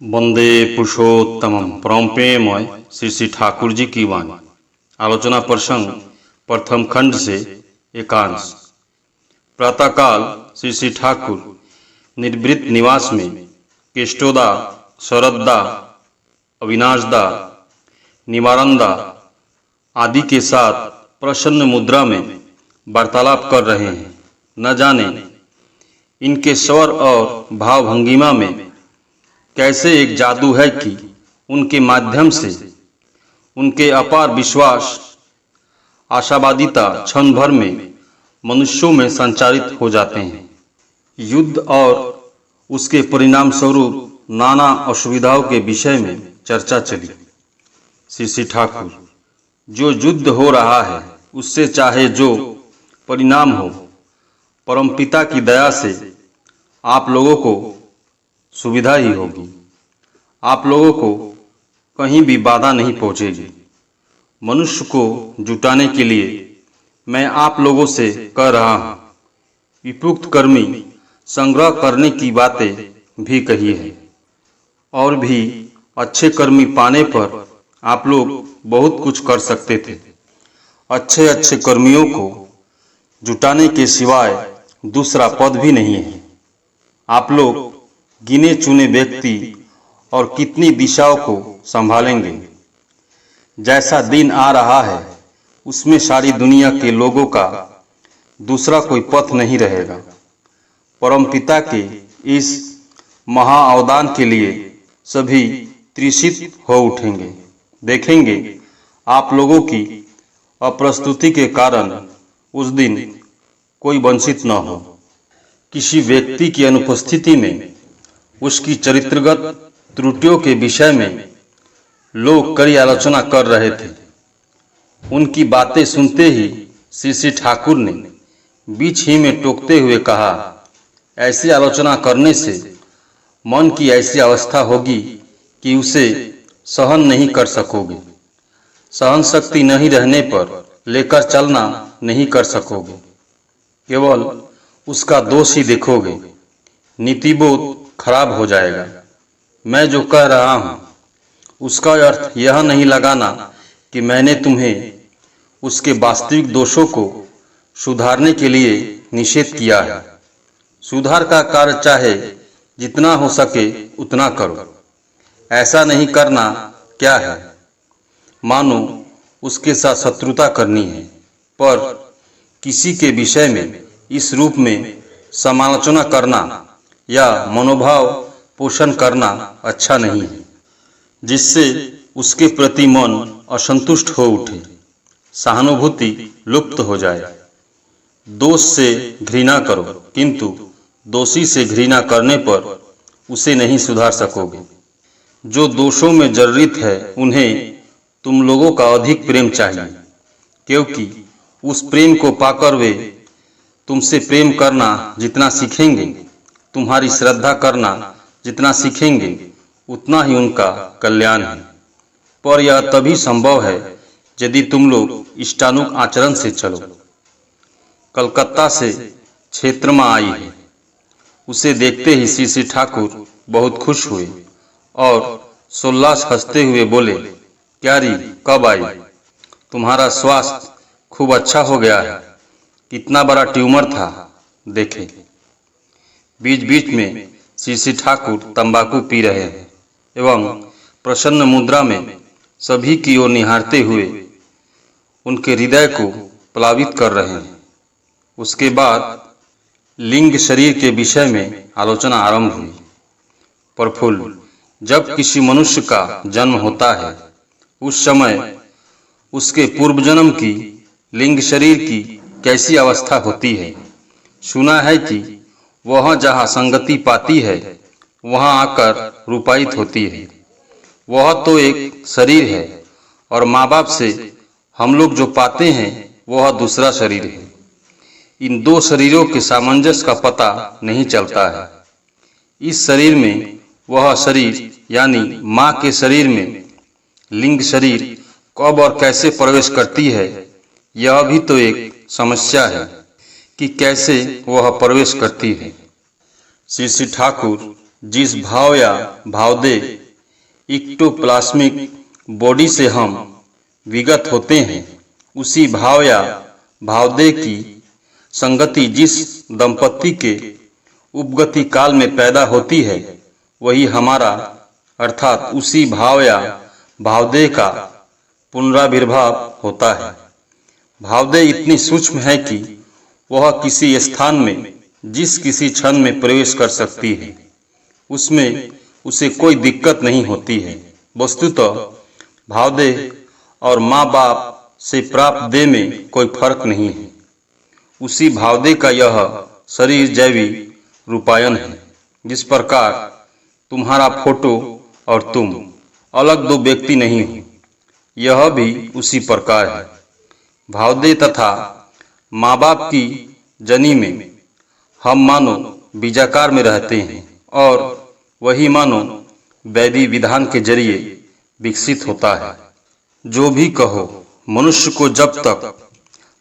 वंदे पुरुषोत्तमम। परम प्रेममय श्री श्री ठाकुर जी की वाणी। आलोचना प्रसंग प्रथम खंड से एकांश। प्रातःकाल श्री श्री ठाकुर निर्वृत्त निवास में केष्टोदा, शरददा, अविनाशदा, निवारंदा आदि के साथ प्रसन्न मुद्रा में वार्तालाप कर रहे हैं। न जाने इनके स्वर और भाव भंगिमा में कैसे एक जादू है कि उनके माध्यम से उनके अपार विश्वास, आशावादिता क्षण भर में मनुष्यों में संचारित हो जाते हैं। युद्ध और उसके परिणाम स्वरूप नाना असुविधाओं के विषय में चर्चा चली। श्री श्री ठाकुर, जो युद्ध हो रहा है उससे चाहे जो परिणाम हो, परमपिता की दया से आप लोगों को सुविधा ही होगी। आप लोगों को कहीं भी बाधा नहीं पहुंचेगी। मनुष्य को जुटाने के लिए मैं आप लोगों से कह रहा हूं, विपुक्त कर्मी संग्रह करने की बातें भी कही है। और भी अच्छे कर्मी पाने पर आप लोग बहुत कुछ कर सकते थे। अच्छे अच्छे कर्मियों को जुटाने के सिवाय दूसरा पद भी नहीं है। आप लोग गिने चुने व्यक्ति और कितनी दिशाओं को संभालेंगे। जैसा दिन आ रहा है उसमें सारी दुनिया के लोगों का दूसरा कोई पथ नहीं रहेगा। परमपिता के इस महाअवदान के लिए सभी त्रिषित हो उठेंगे। देखेंगे आप लोगों की अप्रस्तुति के कारण उस दिन कोई वंचित न हो। किसी व्यक्ति की अनुपस्थिति में उसकी चरित्रगत त्रुटियों के विषय में लोग कड़ी आलोचना कर रहे थे। उनकी बातें सुनते ही श्री श्री ठाकुर ने बीच ही में टोकते हुए कहा, ऐसी आलोचना करने से मन की ऐसी अवस्था होगी कि उसे सहन नहीं कर सकोगे। सहन शक्ति नहीं रहने पर लेकर चलना नहीं कर सकोगे। केवल उसका दोष ही देखोगे। नीतिबोध खराब हो जाएगा। मैं जो कह रहा हूं उसका अर्थ यह नहीं लगाना कि मैंने तुम्हें उसके वास्तविक दोषों को सुधारने के लिए निषेध किया है। सुधार का कार्य चाहे जितना हो सके उतना करो। ऐसा नहीं करना क्या है, मानो उसके साथ शत्रुता करनी है। पर किसी के विषय में इस रूप में समालोचना करना या मनोभाव पोषण करना अच्छा नहीं है, जिससे उसके प्रति मन असंतुष्ट हो उठे, सहानुभूति लुप्त हो जाए। दोष से घृणा करो, किंतु दोषी से घृणा करने पर उसे नहीं सुधार सकोगे। जो दोषों में जर्जरित है उन्हें तुम लोगों का अधिक प्रेम चाहिए, क्योंकि उस प्रेम को पाकर वे तुमसे प्रेम करना जितना सीखेंगे, तुम्हारी श्रद्धा करना जितना सीखेंगे, उतना ही उनका कल्याण है। पर यह तभी संभव है यदि तुम लोग इष्टानुग आचरण से चलो। कलकत्ता से क्षेत्र में आई है। उसे देखते ही श्री श्री ठाकुर बहुत खुश हुए और सोल्लास हंसते हुए बोले, क्या री, कब आई? तुम्हारा स्वास्थ्य खूब अच्छा हो गया है। कितना बड़ा ट्यूमर था, देखे। बीच बीच में श्री श्री ठाकुर तंबाकू पी रहे हैं एवं प्रसन्न मुद्रा में सभी की ओर निहारते हुए उनके हृदय को प्लावित कर रहे हैं। उसके बाद लिंग शरीर के विषय में आलोचना आरंभ हुई। प्रफुल्ल, जब किसी मनुष्य का जन्म होता है उस समय उसके पूर्व जन्म की लिंग शरीर की कैसी अवस्था होती है। सुना है कि वह जहाँ संगति पाती है वहाँ आकर रूपायित होती है। वह तो एक शरीर है और माँ बाप से हम लोग जो पाते हैं वह दूसरा शरीर है। इन दो शरीरों के सामंजस्य का पता नहीं चलता है। इस शरीर में वह शरीर यानी माँ के शरीर में लिंग शरीर कब और कैसे प्रवेश करती है, यह भी तो एक समस्या है कि कैसे वह प्रवेश करती है। श्री श्री ठाकुर जिस भाव या भावदेह इक्टोप्लाज्मिक बॉडी से हम विगत होते हैं, उसी भाव या भावदेह की संगति जिस दंपति के उपगति काल में पैदा होती है, वही हमारा अर्थात उसी भाव या भावदेह का पुनराविर्भाव होता है। भावदेह इतनी सूक्ष्म है कि वह किसी स्थान में जिस किसी क्षण में प्रवेश कर सकती है, उसमें उसे कोई दिक्कत नहीं होती है। वस्तुतः भावदेह और माँ बाप से प्राप्त देह में कोई फर्क नहीं है। उसी भावदेह का यह शरीर जैविक रूपायन है। जिस प्रकार तुम्हारा फोटो और तुम अलग दो व्यक्ति नहीं हो, यह भी उसी प्रकार है। भावदेह तथा माँ बाप की जनी में हम मानो बीजाकार में रहते हैं और वही मानो वैदिक विधान के जरिए विकसित होता है। जो भी कहो, मनुष्य को जब तक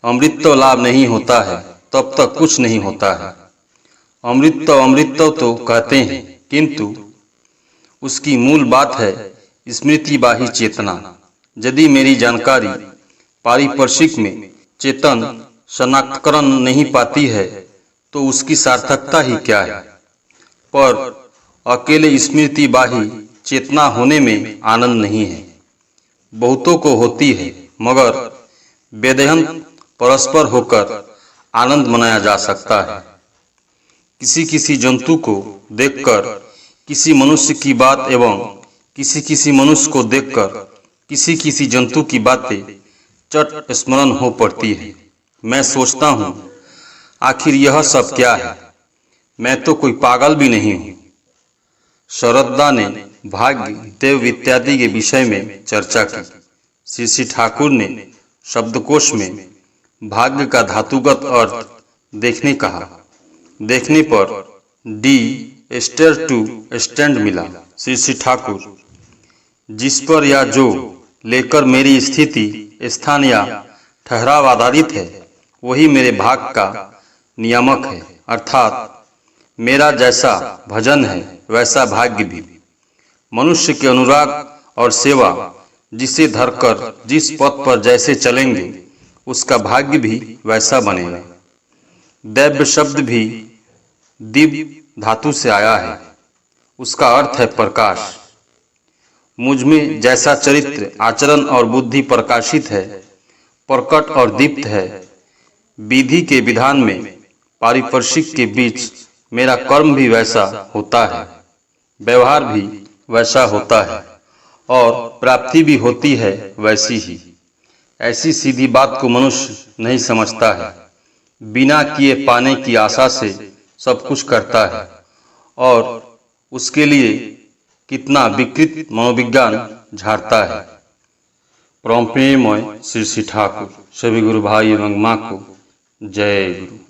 अमृतत्व लाभ नहीं होता है तब तक कुछ नहीं होता है। अमृतत्व तो कहते हैं, किंतु उसकी मूल बात है स्मृतिबाही चेतना। यदि मेरी जानकारी पारिपार्श्विक में चेतन शनाक्तकरण नहीं पाती है तो उसकी सार्थकता ही क्या है। पर अकेले स्मृतिबाही चेतना होने में आनंद नहीं है। बहुतों को होती है, मगर वेदांत परस्पर होकर आनंद मनाया जा सकता है। किसी किसी जंतु को देखकर किसी मनुष्य की बात एवं किसी किसी मनुष्य को देखकर किसी किसी जंतु की बातें चट स्मरण हो पड़ती है। मैं सोचता हूँ, आखिर यह सब क्या है? मैं तो कोई पागल भी नहीं हूँ। शरदा ने भाग्य, देव इत्यादि के विषय में चर्चा की। श्री ठाकुर ने शब्दकोश में भाग्य का धातुगत अर्थ देखने कहा। देखने पर डी स्टेयर टू स्टैंड मिला। श्री ठाकुर, जिस पर या जो लेकर मेरी स्थिति, स्थान या ठहराव आधारित है, वही मेरे भाग का नियामक है। अर्थात मेरा जैसा भजन है वैसा भाग्य भी। मनुष्य के अनुराग और सेवा जिसे धरकर जिस पथ पर जैसे चलेंगे, उसका भाग्य भी वैसा बनेगा। दैव्य शब्द भी दिव्य धातु से आया है। उसका अर्थ है प्रकाश। मुझ में जैसा चरित्र, आचरण और बुद्धि प्रकाशित है, प्रकट और दीप्त है, विधि के विधान में पारिपार्श्विक के बीच मेरा कर्म भी वैसा होता है, व्यवहार भी वैसा होता है और प्राप्ति भी होती है वैसी ही। ऐसी सीधी बात को मनुष्य नहीं समझता है। बिना किए पाने की आशा से सब कुछ करता है और उसके लिए कितना विकृत मनोविज्ञान झाड़ता है। प्रोम्पेमय श्री ठाकुर। सभी गुरु भाई एवं माँ को जय गुरु।